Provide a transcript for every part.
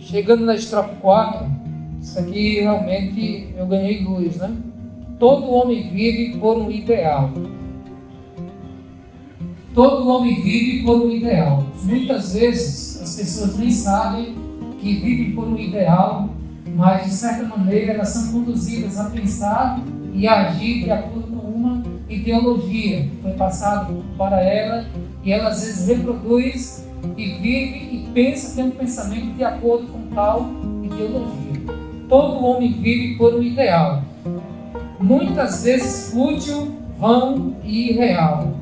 chegando na estrofe 4, isso aqui realmente eu ganhei luz, né? Todo homem vive por um ideal. Todo homem vive por um ideal. Muitas vezes as pessoas nem sabem que vivem por um ideal, mas de certa maneira elas são conduzidas a pensar e a agir de acordo com uma ideologia que foi passada para ela, e ela às vezes reproduz e vive e pensa, tem um pensamento de acordo com tal ideologia. Todo homem vive por um ideal, muitas vezes fútil, vão e irreal.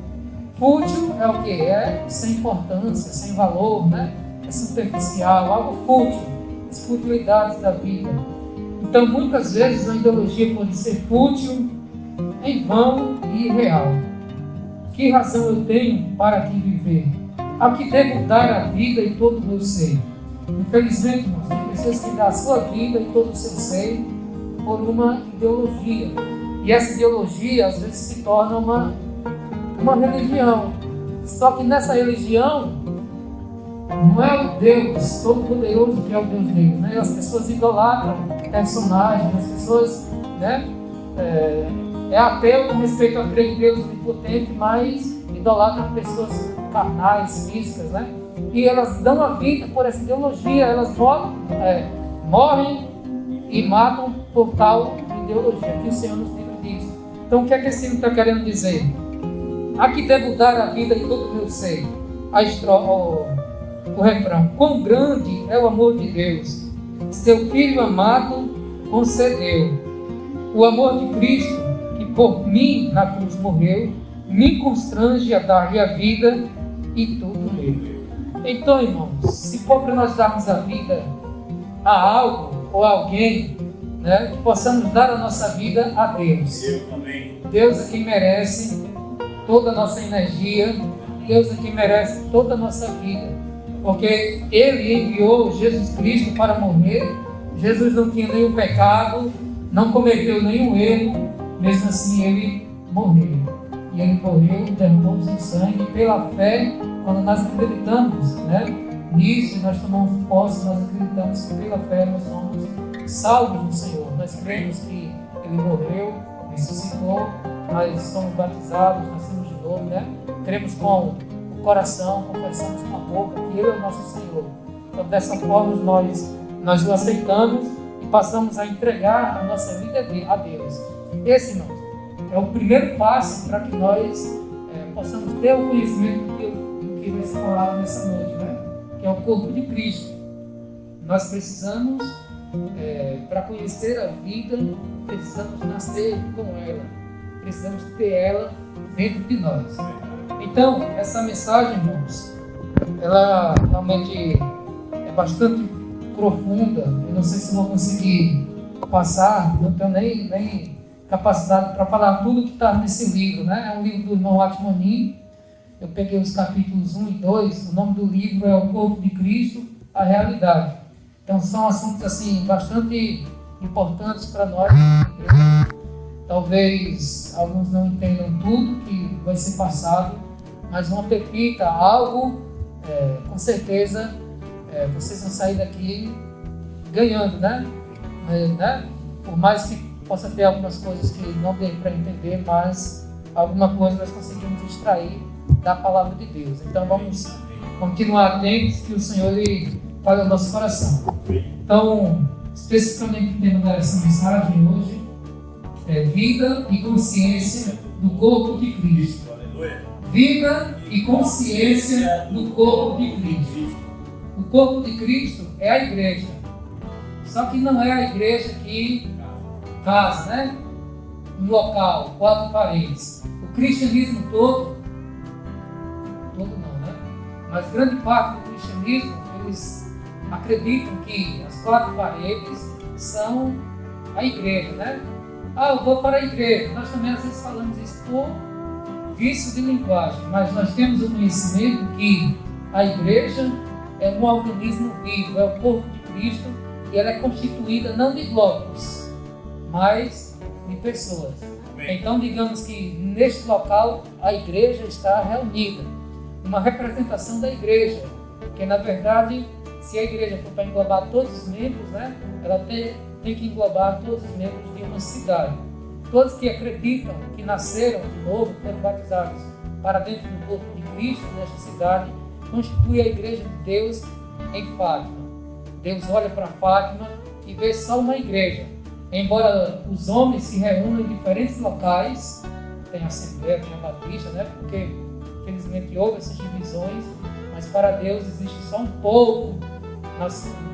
Fútil é o que? É sem importância, sem valor, né? É superficial, algo fútil, as futilidades da vida. Então, muitas vezes a ideologia pode ser fútil, em vão e irreal. Que razão eu tenho para aqui viver? A que devo dar a vida e todo o meu ser? Infelizmente, irmãos, tem pessoas que dão a sua vida e todo o seu ser por uma ideologia. E essa ideologia, às vezes, se torna uma religião. Só que nessa religião não é o Deus Todo-Poderoso que é o Deus deles, né? As pessoas idolatram personagens, as pessoas, né? É ateu com respeito a crer em Deus onipotente, mas idolatram pessoas carnais, físicas, né? E elas dão a vida por essa ideologia, elas morrem e matam por tal ideologia, que o Senhor nos livra disso. Então o que é que esse livro está querendo dizer? A que devo dar a vida e todo o meu ser? O refrão: quão grande é o amor de Deus, seu Filho amado concedeu. O amor de Cristo, que por mim na cruz morreu, me constrange a dar-lhe a vida e tudo meu. Então, irmãos, se for para nós darmos a vida a algo ou a alguém, né, que possamos dar a nossa vida a Deus. Deus é quem merece toda a nossa energia, Deus é quem merece toda a nossa vida, porque Ele enviou Jesus Cristo para morrer. Jesus não tinha nenhum pecado, não cometeu nenhum erro, mesmo assim Ele morreu. E Ele morreu, derramou seu sangue pela fé. Quando nós acreditamos, né, nisso, nós tomamos posse, nós acreditamos que pela fé nós somos salvos no Senhor. Nós cremos que Ele morreu, ressuscitou, nós somos batizados, nascemos de novo, né? Cremos com o coração, confessamos com a boca que Ele é o nosso Senhor. Então, dessa forma, nós o aceitamos e passamos a entregar a nossa vida a Deus. Esse, irmãos, é o primeiro passo para que nós possamos ter o conhecimento do que vai ser falado nessa noite, né? Que é o corpo de Cristo. Nós precisamos, para conhecer a vida, precisamos nascer com ela, precisamos ter ela dentro de nós. Então, essa mensagem, irmãos, ela realmente é bastante profunda. Eu não sei se vou conseguir passar, não tenho nem capacidade para falar tudo que está nesse livro, né? É um livro do irmão Atmonim. Eu peguei os capítulos 1 e 2, o nome do livro é O Corpo de Cristo, a Realidade. Então são assuntos assim bastante importantes para nós. Talvez alguns não entendam tudo que vai ser passado, mas uma pepita, algo, com certeza vocês vão sair daqui ganhando, né? Por mais que possa ter algumas coisas que não dê para entender, mas alguma coisa nós conseguimos extrair da palavra de Deus. Então vamos continuar atentos, que o Senhor fale ao nosso coração. Então, especificamente o tema dessa mensagem hoje é vida e consciência do corpo de Cristo. Vida e consciência do corpo de Cristo. O corpo de Cristo é a igreja. Só que não é a igreja que casa, né? Um local, 4 paredes. O cristianismo todo não, né? Mas grande parte do cristianismo, eles acreditam que as 4 paredes são a igreja, né? Eu vou para a igreja. Nós também às vezes falamos isso por vício de linguagem, mas nós temos o conhecimento que a igreja é um organismo vivo, é o corpo de Cristo, e ela é constituída não de blocos, mas de pessoas. Então, digamos que neste local a igreja está reunida, uma representação da igreja, que na verdade se a igreja for para englobar todos os membros, né, ela tem que englobar todos os membros de uma cidade. Todos que acreditam que nasceram de novo, foram batizados para dentro do corpo de Cristo, nesta cidade, constitui a igreja de Deus em Fátima. Deus olha para Fátima e vê só uma igreja. Embora os homens se reúnam em diferentes locais, tem a Assembleia, tem a Batista, né? Porque infelizmente houve essas divisões, mas para Deus existe só um povo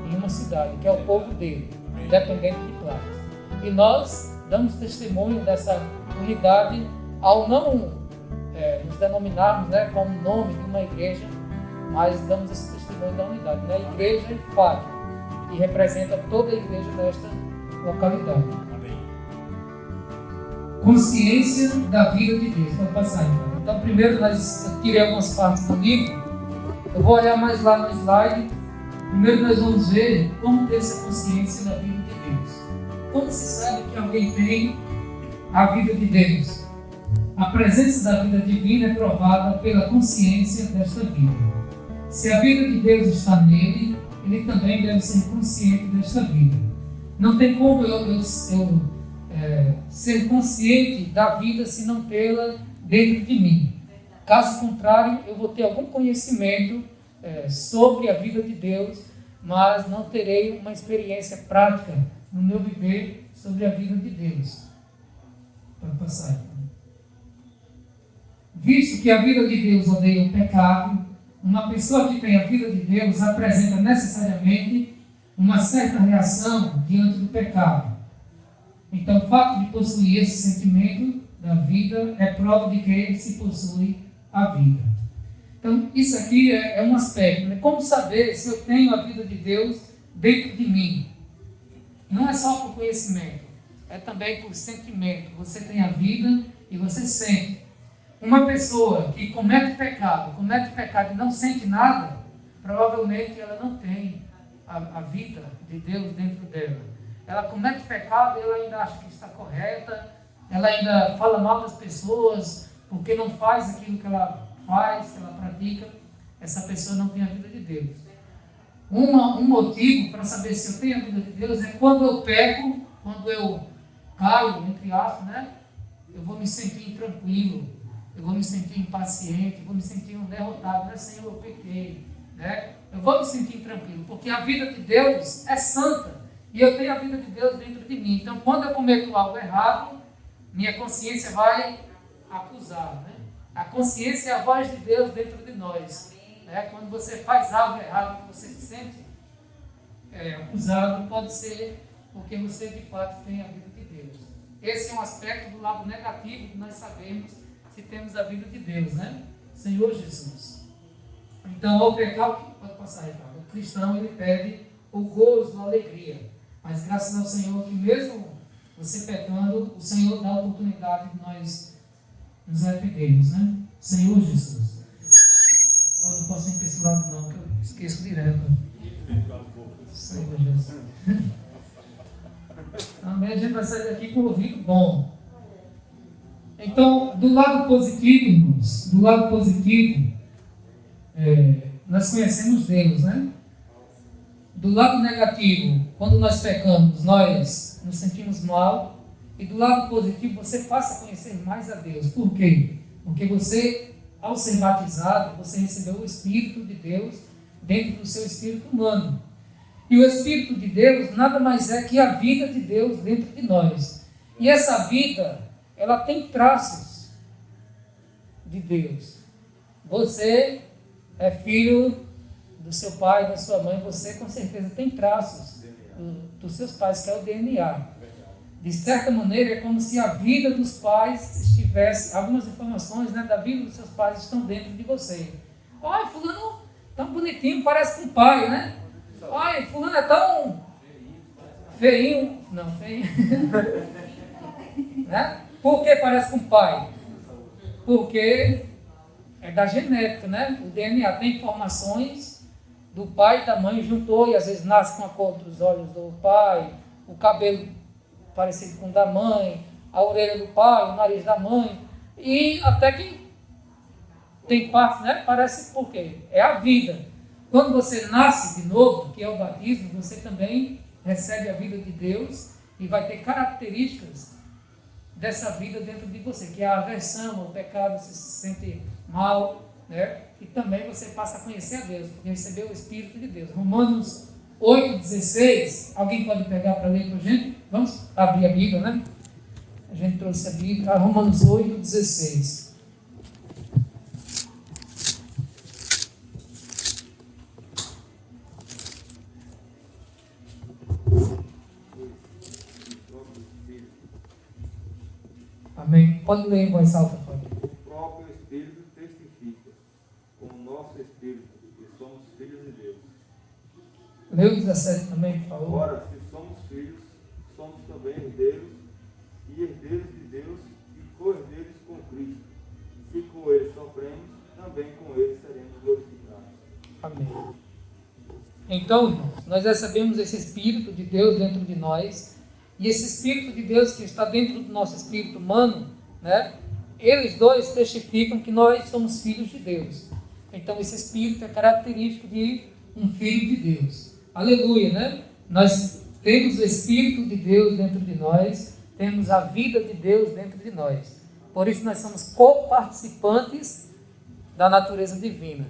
em uma cidade, que é o povo dele, independente de classes. E nós damos testemunho dessa unidade ao não nos denominarmos, né, como nome de uma igreja, mas damos esse testemunho da unidade, né? Igreja de Fátima, que representa toda a igreja desta localidade. Amém. Consciência da vida de Deus. Pode passar então. Então, primeiro eu tirei algumas partes do livro. Eu vou olhar mais lá no slide. Primeiro nós vamos ver como ter essa consciência da vida de Deus. Como se sabe que alguém tem a vida de Deus? A presença da vida divina é provada pela consciência desta vida. Se a vida de Deus está nele, ele também deve ser consciente desta vida. Não tem como eu ser consciente da vida se não tê-la dentro de mim. Caso contrário, eu vou ter algum conhecimento sobre a vida de Deus, mas não terei uma experiência prática no meu viver sobre a vida de Deus. Para passar. Visto que a vida de Deus odeia o pecado, uma pessoa que tem a vida de Deus apresenta necessariamente uma certa reação diante do pecado. Então, o fato de possuir esse sentimento da vida é prova de que se possui a vida. Então, isso aqui é um aspecto, né? Como saber se eu tenho a vida de Deus dentro de mim? Não é só por conhecimento, é também por sentimento. Você tem a vida e você sente. Uma pessoa que comete pecado e não sente nada, provavelmente ela não tem a vida de Deus dentro dela. Ela comete pecado e ela ainda acha que está correta, ela ainda fala mal das pessoas porque não faz aquilo que ela faz, que ela pratica. Essa pessoa não tem a vida de Deus. Um motivo para saber se eu tenho a vida de Deus é quando eu peco, quando eu caio, entre aspas, né? Eu vou me sentir intranquilo, eu vou me sentir impaciente, eu vou me sentir um derrotado, né? Senhor, eu pequei, né? Eu vou me sentir intranquilo, porque a vida de Deus é santa e eu tenho a vida de Deus dentro de mim. Então, quando eu cometo algo errado, minha consciência vai acusar, né? A consciência é a voz de Deus dentro de nós. Né? Quando você faz algo errado, que você se sente acusado, pode ser porque você de fato tem a vida de Deus. Esse é um aspecto do lado negativo que nós sabemos se temos a vida de Deus, né? Senhor Jesus. Então, ao pecar, pode passar, Ricardo. O cristão, ele perde o gozo, a alegria. Mas graças ao Senhor que mesmo você pecando, o Senhor dá a oportunidade de nós nos arrependermos, né? Senhor Jesus. Eu não posso ir para esse lado não, que eu esqueço direto. Senhor Jesus. Amém. A gente vai sair daqui com o ouvido bom. Então, do lado positivo, irmãos, do lado positivo, nós conhecemos Deus, né? Do lado negativo, quando nós pecamos, nós nos sentimos mal. E do lado positivo, você passa a conhecer mais a Deus. Por quê? Porque você, ao ser batizado, você recebeu o Espírito de Deus dentro do seu espírito humano. E o Espírito de Deus nada mais é que a vida de Deus dentro de nós. E essa vida, ela tem traços de Deus. Você é filho do seu pai, da sua mãe, você com certeza tem traços dos seus pais, que é o DNA. De certa maneira, é como se a vida dos pais estivesse, algumas informações, né, da vida dos seus pais estão dentro de você. Olha, fulano tão bonitinho, parece com o pai, né? Olha, fulano é tão feinho. Não, feinho. Né? Por que parece com o pai? Porque é da genética, né? O DNA tem informações do pai e da mãe, juntou e às vezes nasce com a cor dos olhos do pai, o cabelo parecido com o da mãe, a orelha do pai, o nariz da mãe, e até que tem partes, né? Parece por quê? É a vida. Quando você nasce de novo, que é o batismo, você também recebe a vida de Deus e vai ter características dessa vida dentro de você, que é a aversão ao pecado, você se sente mal, né? E também você passa a conhecer a Deus, porque recebeu o Espírito de Deus. Romanos 8,16, alguém pode pegar para ler com a gente? Vamos abrir a Bíblia, né? A gente trouxe a Bíblia, Romanos 8,16. Amém. Pode ler em voz alta, Fábio. O próprio Espírito testifica com o nosso Espírito que somos filhos de Deus. Leu 17 também, por favor. Ora, se somos filhos, somos também herdeiros, e herdeiros de Deus e co-herdeiros com Cristo. Se com ele sofremos, também com ele seremos glorificados. Amém. Então, irmãos, nós recebemos esse Espírito de Deus dentro de nós, e esse Espírito de Deus que está dentro do nosso espírito humano, né? Eles dois testificam que nós somos filhos de Deus. Então, esse Espírito é característico de um filho de Deus. Aleluia, né? Nós temos o Espírito de Deus dentro de nós, temos a vida de Deus dentro de nós. Por isso, nós somos coparticipantes da natureza divina.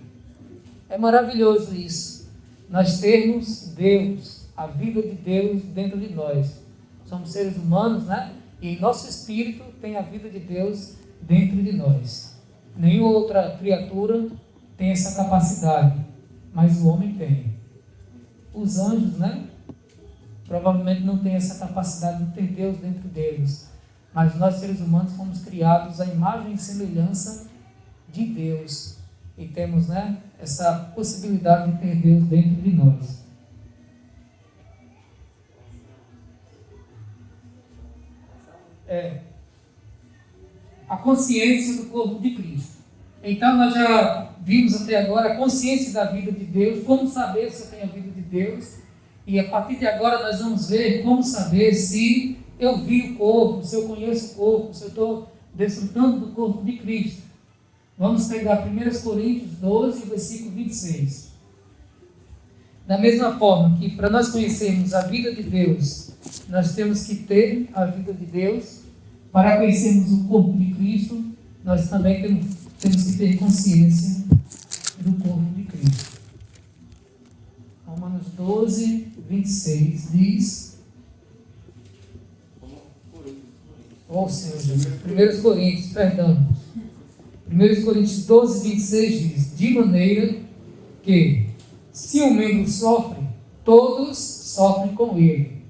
É maravilhoso isso. Nós termos Deus, a vida de Deus dentro de nós. Somos seres humanos, né? E nosso espírito tem a vida de Deus dentro de nós. Nenhuma outra criatura tem essa capacidade, mas o homem tem. Os anjos, né? Provavelmente não têm essa capacidade de ter Deus dentro deles. Mas nós, seres humanos, fomos criados à imagem e semelhança de Deus. E temos, né, essa possibilidade de ter Deus dentro de nós. A consciência do corpo de Cristo. Então, nós já vimos até agora a consciência da vida de Deus, como saber se eu tenho a vida de Deus, e a partir de agora nós vamos ver como saber se eu vi o corpo, se eu conheço o corpo, se eu estou desfrutando do corpo de Cristo. Vamos pegar 1 Coríntios 12, versículo 26. Da mesma forma que para nós conhecermos a vida de Deus, nós temos que ter a vida de Deus. Para conhecermos o corpo de Cristo, nós também temos que ter consciência do corpo de Cristo. Romanos 12, 26 diz... Ou seja, 1 Coríntios, perdão. 1 Coríntios 12, 26 diz: de maneira que, se um membro sofre, todos sofrem com ele.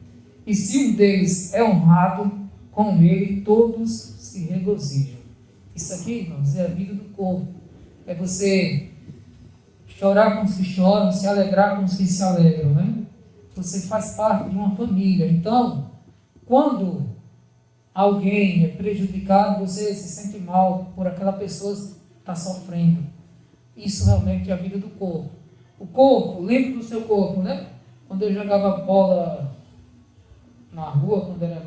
E se um deles é honrado, com ele todos se regozijam. Isso aqui, irmãos, é a vida do corpo. É você chorar com os que choram, se alegrar com os que se alegram, né? Você faz parte de uma família. Então, quando alguém é prejudicado, você se sente mal por aquela pessoa que está sofrendo. Isso realmente é a vida do corpo. O corpo, lembre do seu corpo, né? Quando eu jogava bola na rua, quando era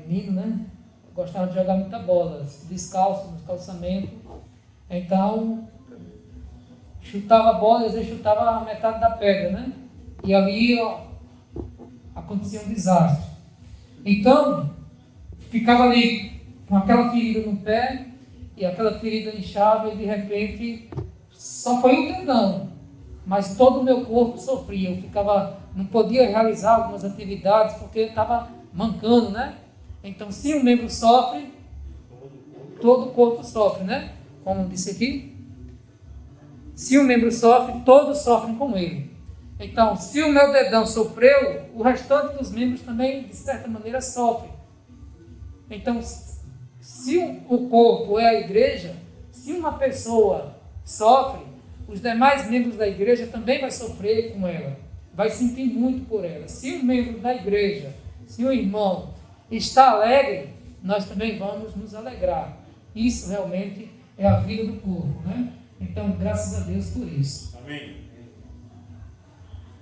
menino, né? Eu gostava de jogar muita bola, descalço, no calçamento. Então, chutava a bola, às vezes chutava a metade da pedra, né? E ali acontecia um desastre. Então, ficava ali com aquela ferida no pé, e aquela ferida inchava, e de repente, só foi um tendão, mas todo o meu corpo sofria. Eu não podia realizar algumas atividades, porque eu estava mancando, né? Então, se um membro sofre, todo o corpo sofre, né? Como disse aqui. Se um membro sofre, todos sofrem com ele. Então, se o meu dedão sofreu, o restante dos membros também, de certa maneira, sofre. Então, se o corpo é a igreja, se uma pessoa sofre, os demais membros da igreja também vai sofrer com ela. Vai sentir muito por ela. Se um membro da igreja, se um irmão está alegre, nós também vamos nos alegrar. Isso realmente é a vida do corpo, né? Então, graças a Deus por isso. Amém.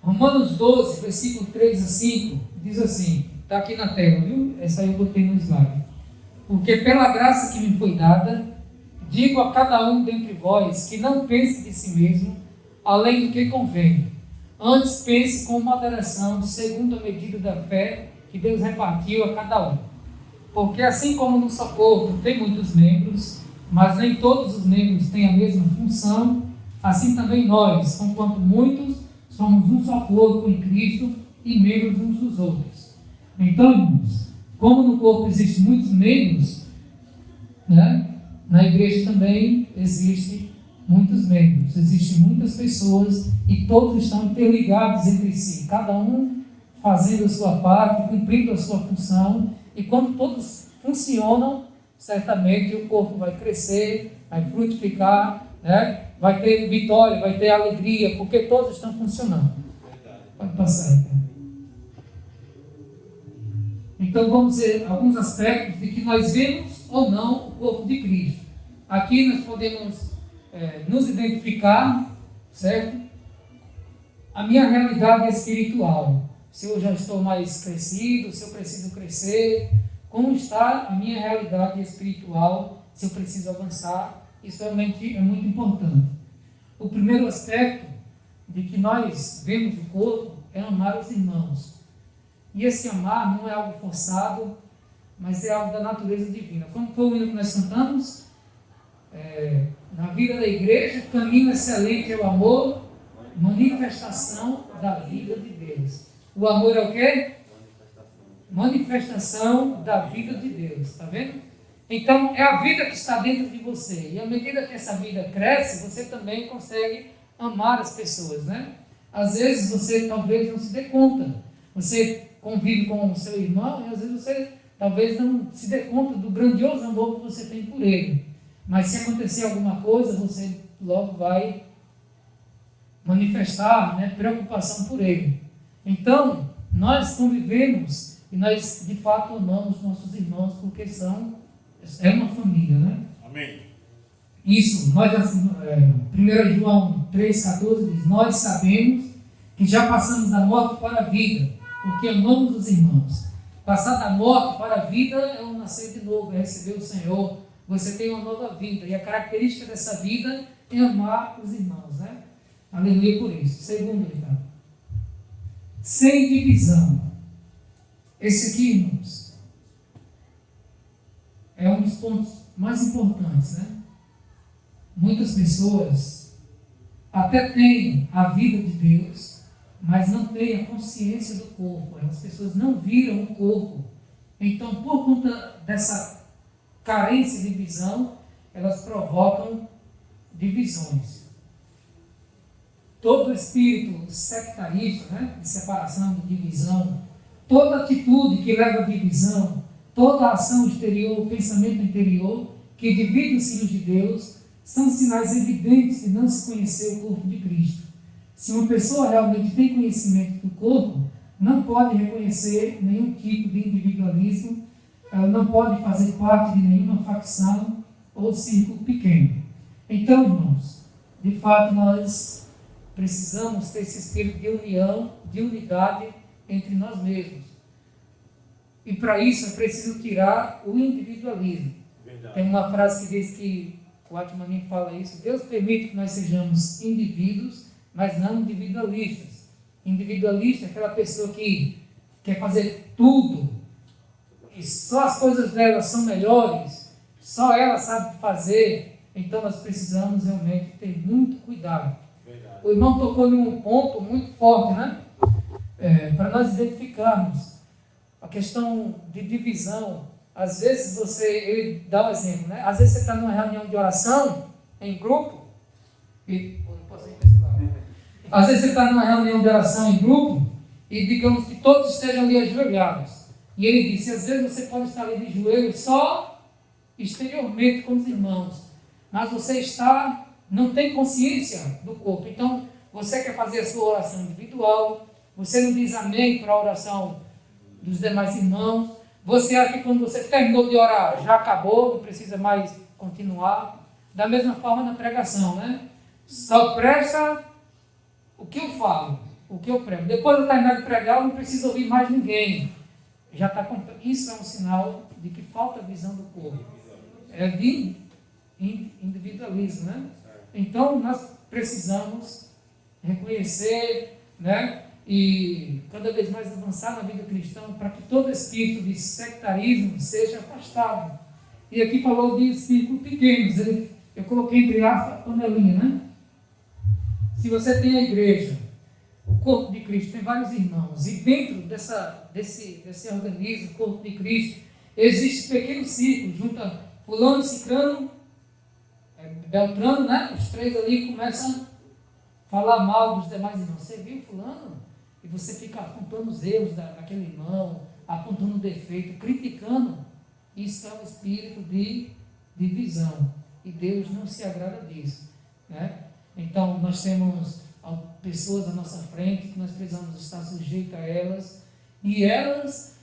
Romanos 12, versículo 3 a 5, diz assim, está aqui na tela, viu? Essa aí eu botei no slide. Porque pela graça que me foi dada, digo a cada um dentre vós que não pense de si mesmo além do que convém. Antes pense com moderação, segundo a medida da fé que Deus repartiu a cada um. Porque assim como no só corpo tem muitos membros, mas nem todos os membros têm a mesma função, assim também nós, conquanto muitos, somos um só corpo em Cristo e membros uns dos outros. Então, irmãos, como no corpo existem muitos membros, né, na igreja também existem muitos membros, existem muitas pessoas e todos estão interligados entre si, cada um fazendo a sua parte, cumprindo a sua função, e quando todos funcionam, certamente o corpo vai crescer, vai frutificar, né? Vai ter vitória, vai ter alegria, porque todos estão funcionando. Pode passar aí. Então vamos ver alguns aspectos de que nós vemos ou não o corpo de Cristo. Aqui nós podemos nos identificar, certo? A minha realidade é espiritual. Se eu já estou mais crescido, se eu preciso crescer, como está a minha realidade espiritual, se eu preciso avançar, isso realmente é muito importante. O primeiro aspecto de que nós vemos o corpo é amar os irmãos. E esse amar não é algo forçado, mas é algo da natureza divina. Como foi o hino que nós cantamos? Na vida da igreja, caminho excelente é o amor, manifestação da vida de Deus. O amor é o quê? Manifestação da vida de Deus. Está vendo? Então, é a vida que está dentro de você. E à medida que essa vida cresce, você também consegue amar as pessoas, né? Às vezes você talvez não se dê conta. Você convive com o seu irmão e às vezes você talvez não se dê conta do grandioso amor que você tem por ele. Mas se acontecer alguma coisa, você logo vai manifestar, né, preocupação por ele. Então, nós convivemos e nós de fato amamos nossos irmãos porque é uma família, né? Amém. Isso, nós, 1 João 3,14 diz: nós sabemos que já passamos da morte para a vida, porque amamos os irmãos. Passar da morte para a vida é um nascer de novo, é receber o Senhor. Você tem uma nova vida, e a característica dessa vida é amar os irmãos, né? Aleluia por isso. Segundo, Ricardo, sem divisão. Esse aqui, irmãos, é um dos pontos mais importantes, né? Muitas pessoas até têm a vida de Deus, mas não têm a consciência do corpo. As pessoas não viram o corpo. Então, por conta dessa carência de visão, elas provocam divisões. Todo espírito sectarista, né, de separação, de divisão, toda atitude que leva à divisão, toda ação exterior, pensamento interior, que divide os filhos de Deus, são sinais evidentes de não se conhecer o corpo de Cristo. Se uma pessoa realmente tem conhecimento do corpo, não pode reconhecer nenhum tipo de individualismo, ela não pode fazer parte de nenhuma facção ou círculo pequeno. Então, irmãos, de fato nós precisamos ter esse espírito de união, de unidade entre nós mesmos. E para isso é preciso tirar o individualismo. Verdade. Tem uma frase que diz que, o Atmanin fala isso: Deus permite que nós sejamos indivíduos, mas não individualistas. Individualista é aquela pessoa que quer fazer tudo, e só as coisas dela são melhores, só ela sabe fazer. Então nós precisamos realmente ter muito cuidado. Verdade. O irmão tocou em um ponto muito forte, né? Para nós identificarmos a questão de divisão. Às vezes ele dá um exemplo, né? Às vezes você está numa reunião de oração em grupo, às vezes você está numa reunião de oração em grupo e digamos que todos estejam ali ajoelhados. E ele disse: às vezes você pode estar ali de joelho só exteriormente com os irmãos, mas você não tem consciência do corpo. Então, você quer fazer a sua oração individual, você não diz amém para a oração dos demais irmãos, você acha que quando você terminou de orar, já acabou, não precisa mais continuar. Da mesma forma na pregação, né? Só presta o que eu falo, o que eu prego. Depois de eu terminar de pregar, eu não preciso ouvir mais ninguém. Isso é um sinal de que falta visão do corpo. É de individualismo, né? Então, nós precisamos reconhecer, né? E cada vez mais avançar na vida cristã para que todo espírito de sectarismo seja afastado. E aqui falou de círculos pequenos, eu coloquei entre aspas a panelinha, né? Se você tem a igreja, o corpo de Cristo, tem vários irmãos, e dentro desse organismo, o corpo de Cristo, existe pequenos círculos, junta fulano, cicrano, Beltrano, né? Os três ali começam a falar mal dos demais irmãos. Você viu fulano? E você fica apontando os erros daquele irmão, apontando o defeito, criticando. Isso é um espírito de divisão. E Deus não se agrada disso, né? Então, nós temos pessoas à nossa frente que nós precisamos estar sujeitos a elas, e elas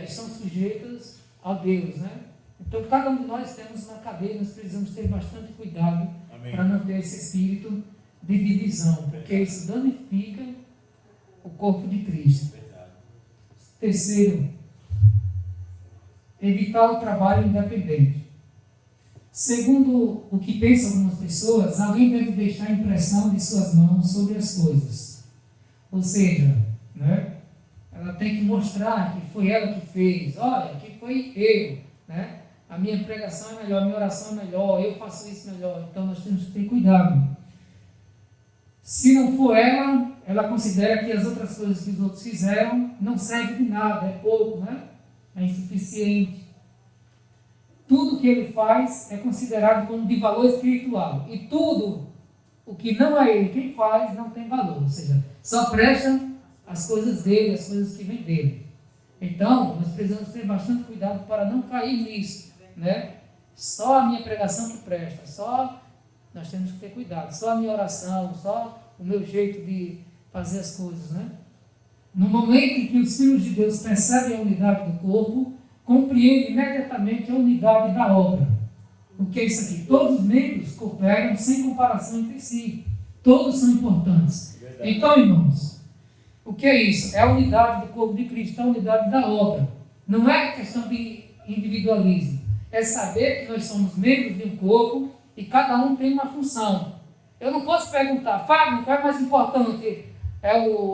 estão sujeitas a Deus, né? Então, cada um de nós temos uma cadeia, nós precisamos ter bastante cuidado para não ter esse espírito de divisão, porque isso danifica o corpo de Cristo. Terceiro, evitar o trabalho independente. Segundo o que pensam algumas pessoas, alguém deve deixar a impressão de suas mãos sobre as coisas. Ou seja, né, ela tem que mostrar que foi ela que fez. Olha, que foi eu, né? A minha pregação é melhor, a minha oração é melhor, eu faço isso melhor. Então nós temos que ter cuidado. Se não for ela, ela considera que as outras coisas que os outros fizeram não servem de nada, é pouco, né? É insuficiente. Tudo que ele faz é considerado como de valor espiritual. E tudo o que não é ele quem faz não tem valor. Ou seja, só presta as coisas dele, as coisas que vêm dele. Então, nós precisamos ter bastante cuidado para não cair nisso, né? Só a minha pregação que presta, só nós temos que ter cuidado. Só a minha oração, só o meu jeito de fazer as coisas, né? No momento em que os filhos de Deus percebem a unidade do corpo, compreendem imediatamente a unidade da obra. O que é isso aqui? Todos os membros cooperam sem comparação entre si. Todos são importantes. Então, irmãos, o que é isso? É a unidade do corpo de Cristo, a unidade da obra. Não é questão de individualismo. É saber que nós somos membros de um corpo e cada um tem uma função. Eu não posso perguntar, Fábio, qual é mais importante? É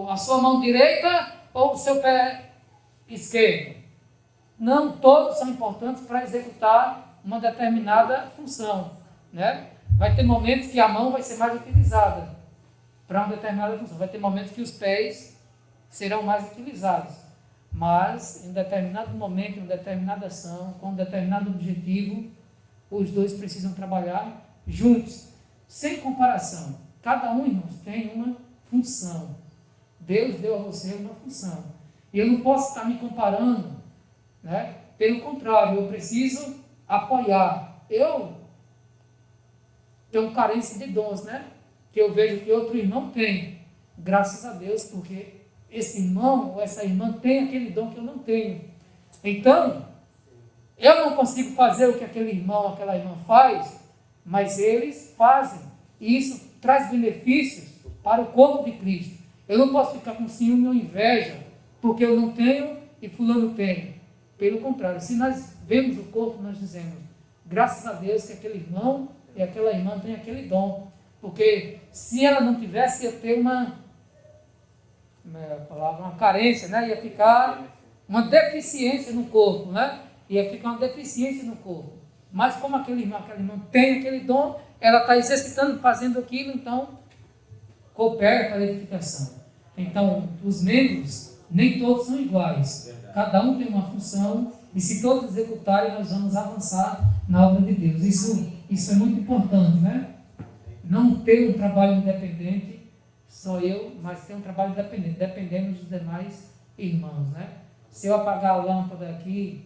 a sua mão direita ou o seu pé esquerdo? Não, todos são importantes para executar uma determinada função, né? Vai ter momentos que a mão vai ser mais utilizada para uma determinada função. Vai ter momentos que os pés serão mais utilizados. Mas, em determinado momento, em determinada ação, com um determinado objetivo, os dois precisam trabalhar juntos, sem comparação. Cada um, irmãos, tem uma função. Deus deu a você uma função. E eu não posso estar me comparando, né? Pelo contrário, eu preciso apoiar. Eu tenho carência de dons, né? Que eu vejo que outro irmão tem. Graças a Deus, porque esse irmão ou essa irmã tem aquele dom que eu não tenho. Então, eu não consigo fazer o que aquele irmão ou aquela irmã faz, mas eles fazem. E isso traz benefícios para o corpo de Cristo. Eu não posso ficar com ciúme ou inveja, porque eu não tenho e fulano tem. Pelo contrário, se nós vemos o corpo, nós dizemos, graças a Deus que aquele irmão e aquela irmã têm aquele dom. Porque se ela não tivesse, ia ter uma carência, né? Ia ficar uma deficiência no corpo, né? Ia ficar uma deficiência no corpo. Mas como aquele irmão, aquela irmã tem aquele dom, ela está exercitando, fazendo aquilo, então coopera para a edificação. Então, os membros, nem todos são iguais. Cada um tem uma função, e se todos executarem, nós vamos avançar na obra de Deus. Isso é muito importante, né? Não ter um trabalho independente, só eu, mas ter um trabalho independente, dependendo dos demais irmãos, né? Se eu apagar a lâmpada aqui,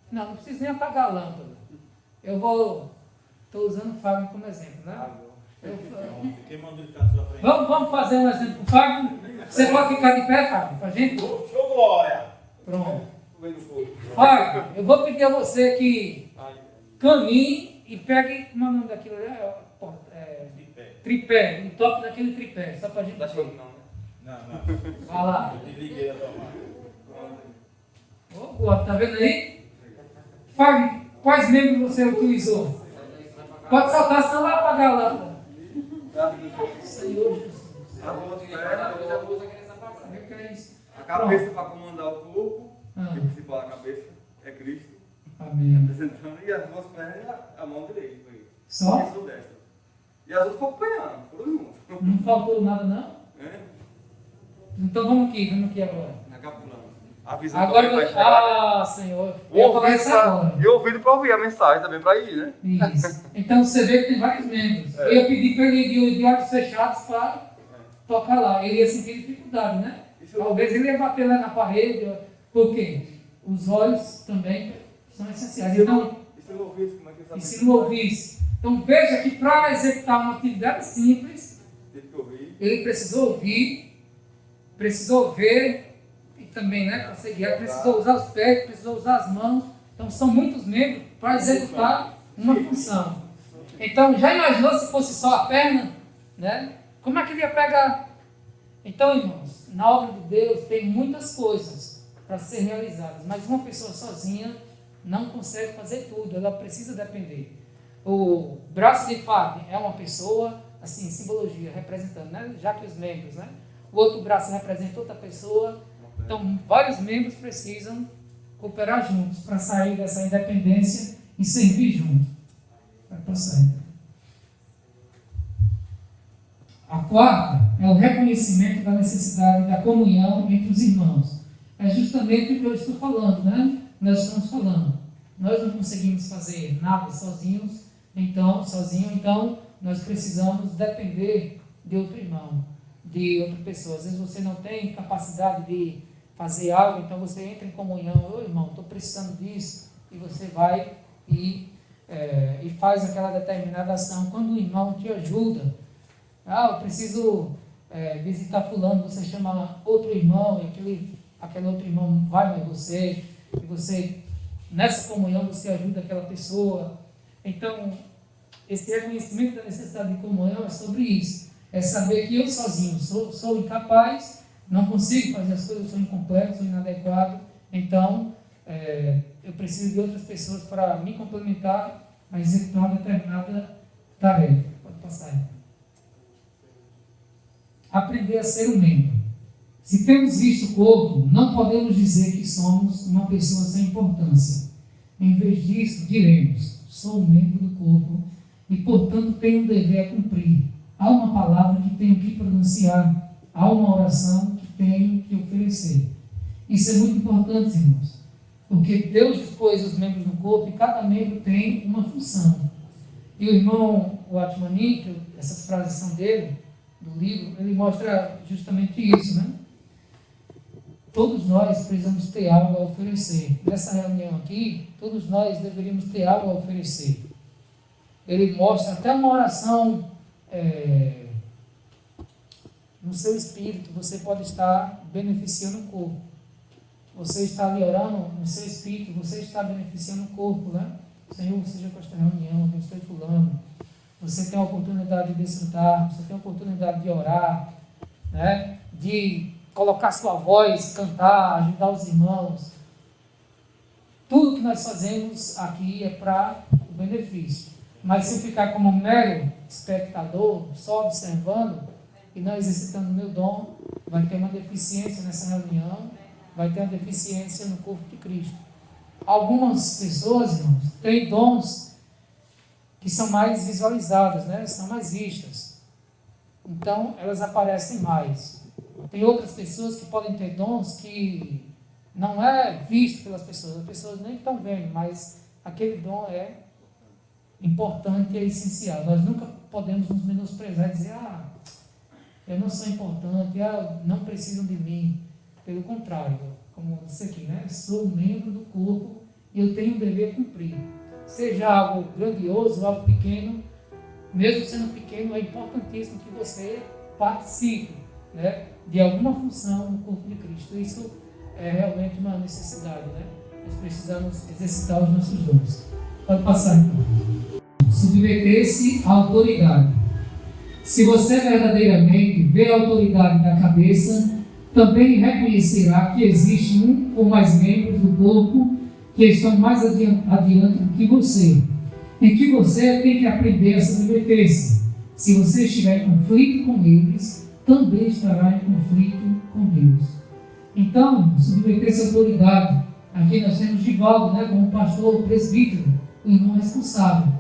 não preciso nem apagar a lâmpada. Estou usando o Fábio como exemplo, né? Vamos fazer um exemplo com o Fábio. Você pode ficar de pé, Fábio, para a gente? Show, glória! Pronto. Fábio, eu vou pedir a você que caminhe e pegue, como é o nome daquilo ali? Tripé. E toque daquele tripé, só para a gente ver. Não. Vai lá. Eu desliguei a tomada. Tá vendo aí? Fábio, quais membros você utilizou? Pode soltar, senão vai apagar a lâmpada. Senhor Jesus. A cabeça para comandar o corpo, o principal da cabeça é Cristo. Amém. Representando, e as duas pernas a mão direita. Só? E as destra. E as outras foram apanhando, foram juntos. Não faltou nada, não? É? Então vamos aqui agora. Recapitulando. Agora, Senhor, eu ia falar isso agora. E ouvido para ouvir a mensagem também para ir, né? Isso. Então você vê que tem vários membros. Eu ia pedir para ele ir de olhos fechados para tocar lá. Ele ia sentir dificuldade, né? Talvez ele ia bater lá na parede. Por quê? Os olhos também são essenciais. Então, e se não ouvisse, como é que ele sabe? E se não ouvisse? Então veja que para executar uma atividade simples, ele precisou ouvir, precisou ver e também, né, conseguir. Precisou usar os pés, precisou usar as mãos. Então são muitos membros para executar uma função. Então já imaginou se fosse só a perna? Né? Como é que ele ia pegar? Então, irmãos, na obra de Deus tem muitas coisas para ser realizadas, mas uma pessoa sozinha não consegue fazer tudo, ela precisa depender. O braço de Fábio é uma pessoa, assim, simbologia, representando, né? Já que os membros, né? O outro braço representa outra pessoa. Então, vários membros precisam cooperar juntos para sair dessa independência e servir junto. Vai passar. A quarta é o reconhecimento da necessidade da comunhão entre os irmãos. É justamente o que eu estou falando, né? Nós estamos falando. Nós não conseguimos fazer nada sozinhos, então nós precisamos depender de outro irmão, de outra pessoa. Às vezes você não tem capacidade de fazer algo, então você entra em comunhão. Ô irmão, estou precisando disso, e você vai e faz aquela determinada ação. Quando o irmão te ajuda, eu preciso visitar fulano, você chama outro irmão, e aquele outro irmão vai mais você, e você, nessa comunhão, você ajuda aquela pessoa. Então, esse reconhecimento da necessidade de comunhão é sobre isso. É saber que eu sozinho sou incapaz, não consigo fazer as coisas, sou incompleto, sou inadequado. Então, eu preciso de outras pessoas para me complementar a executar uma determinada tarefa. Pode passar aí. Aprender a ser um membro. Se temos visto o corpo, não podemos dizer que somos uma pessoa sem importância. Em vez disso, diremos: sou um membro do corpo e, portanto, tenho um dever a cumprir. Há uma palavra que tenho que pronunciar, há uma oração que tenho que oferecer. Isso é muito importante, irmãos, porque Deus dispôs os membros no corpo e cada membro tem uma função. E o irmão Watmani, essas frases são dele, do livro, ele mostra justamente isso, né? Todos nós precisamos ter algo a oferecer. Nessa reunião aqui, todos nós deveríamos ter algo a oferecer. Ele mostra até uma oração no seu espírito. Você pode estar beneficiando o corpo. Você está ali orando no seu espírito, você está beneficiando o corpo, né? Senhor, seja com esta reunião, abençoe fulano. Você tem a oportunidade de desfrutar, você tem a oportunidade de orar, né? De colocar sua voz, cantar, ajudar os irmãos. Tudo que nós fazemos aqui é para o benefício. Mas se eu ficar como um mero espectador, só observando, e não exercitando o meu dom, vai ter uma deficiência nessa reunião, vai ter uma deficiência no corpo de Cristo. Algumas pessoas, irmãos, têm dons que são mais visualizados, né? São mais vistas. Então, elas aparecem mais. Tem outras pessoas que podem ter dons que não é visto pelas pessoas. As pessoas nem estão vendo, mas aquele dom é importante e é essencial. Nós nunca podemos nos menosprezar e dizer: eu não sou importante, não precisam de mim. Pelo contrário, como disse aqui, né? Sou membro do corpo e eu tenho um dever a cumprir. Seja algo grandioso, algo pequeno, mesmo sendo pequeno, é importantíssimo que você participe, né, de alguma função no corpo de Cristo. Isso é realmente uma necessidade, né? Nós precisamos exercitar os nossos dons. Pode passar então. Submeter-se à autoridade. Se você verdadeiramente vê a autoridade na cabeça, também reconhecerá que existe um ou mais membros do corpo que estão mais adiante do que você. em que você tem que aprender a submeter-se. Se você estiver em conflito com eles, também estará em conflito com Deus. Então, submeter-se à autoridade. Aqui nós temos Divaldo, como pastor, presbítero, o irmão responsável.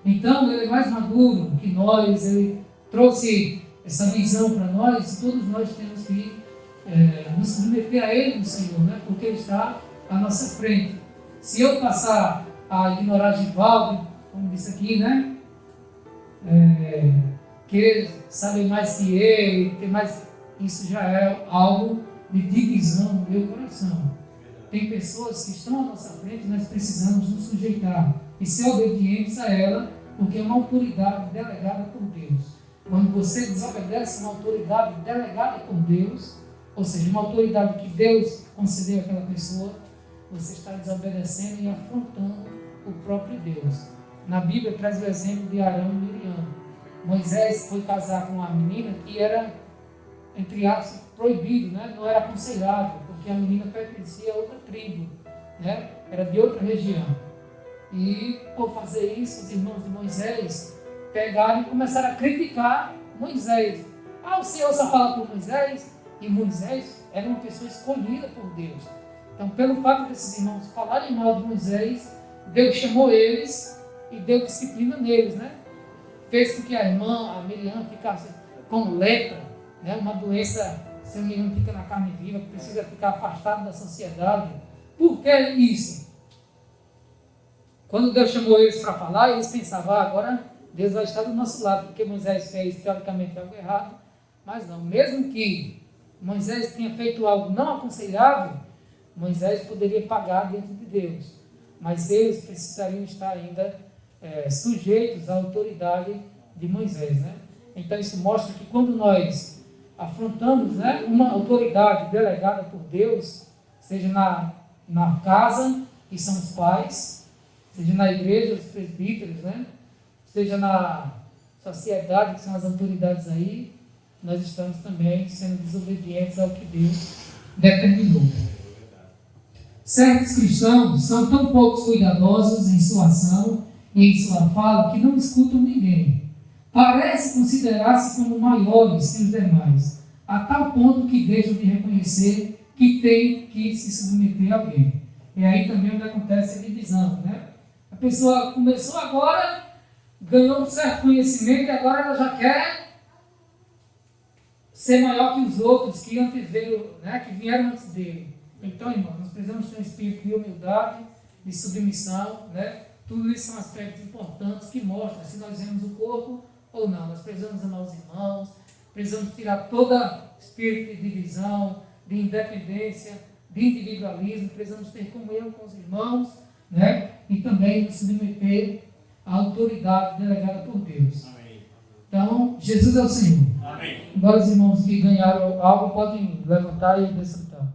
Então, ele é mais maduro que nós, ele trouxe essa visão para nós, e todos nós temos que nos submeter a ele, no Senhor, porque ele está à nossa frente. Se eu passar a ignorar Divaldo, como disse aqui, querer saber mais que ele, ter mais, isso já é algo de divisão no meu coração. Tem pessoas que estão à nossa frente e nós precisamos nos sujeitar e ser obedientes a ela, porque é uma autoridade delegada por Deus. Quando você desobedece uma autoridade delegada por Deus, ou seja, uma autoridade que Deus concedeu àquela pessoa, você está desobedecendo e afrontando o próprio Deus. Na Bíblia traz o exemplo de Arão e Miriam. Moisés foi casar com uma menina que era, entre aspas, proibido, não era aconselhável, porque a menina pertencia a outra tribo, era de outra região. E por fazer isso, os irmãos de Moisés pegaram e começaram a criticar Moisés. O Senhor só fala por Moisés, e Moisés era uma pessoa escolhida por Deus. Então, pelo fato desses irmãos falarem mal de Moisés, Deus chamou eles e deu disciplina neles, Fez com que a irmã, a Miriam, ficasse com lepra, uma doença, se não me engano, fica na carne viva, que precisa ficar afastado da sociedade. Por que isso? Quando Deus chamou eles para falar, eles pensavam, agora Deus vai estar do nosso lado, porque Moisés fez, teoricamente, algo errado. Mas não, mesmo que Moisés tenha feito algo não aconselhável, Moisés poderia pagar diante de Deus. Mas eles precisariam estar ainda sujeitos à autoridade de Moisés. Então isso mostra que quando nós afrontamos uma autoridade delegada por Deus, seja na casa, que são os pais, seja na igreja, os presbíteros, seja na sociedade, que são as autoridades aí, nós estamos também sendo desobedientes ao que Deus determinou. Certos cristãos são tão poucos cuidadosos em sua ação e em sua fala que não escutam ninguém. Parece considerar-se como maiores que os demais, a tal ponto que deixam de reconhecer que tem que se submeter a alguém. E aí também onde acontece a divisão, A pessoa começou agora, ganhou um certo conhecimento e agora ela já quer ser maior que os outros que antes veio, que vieram antes dele. Então, irmãos, nós precisamos ter um espírito de humildade, de submissão, Tudo isso são aspectos importantes que mostram se nós vemos o corpo ou não. Nós precisamos amar os irmãos, precisamos tirar todo espírito de divisão, de independência, de individualismo, precisamos ter comunhão com os irmãos, e também nos submeter à autoridade delegada por Deus. Amém. Então, Jesus é o Senhor. Amém. Agora os irmãos que ganharam algo podem levantar e desfrutar.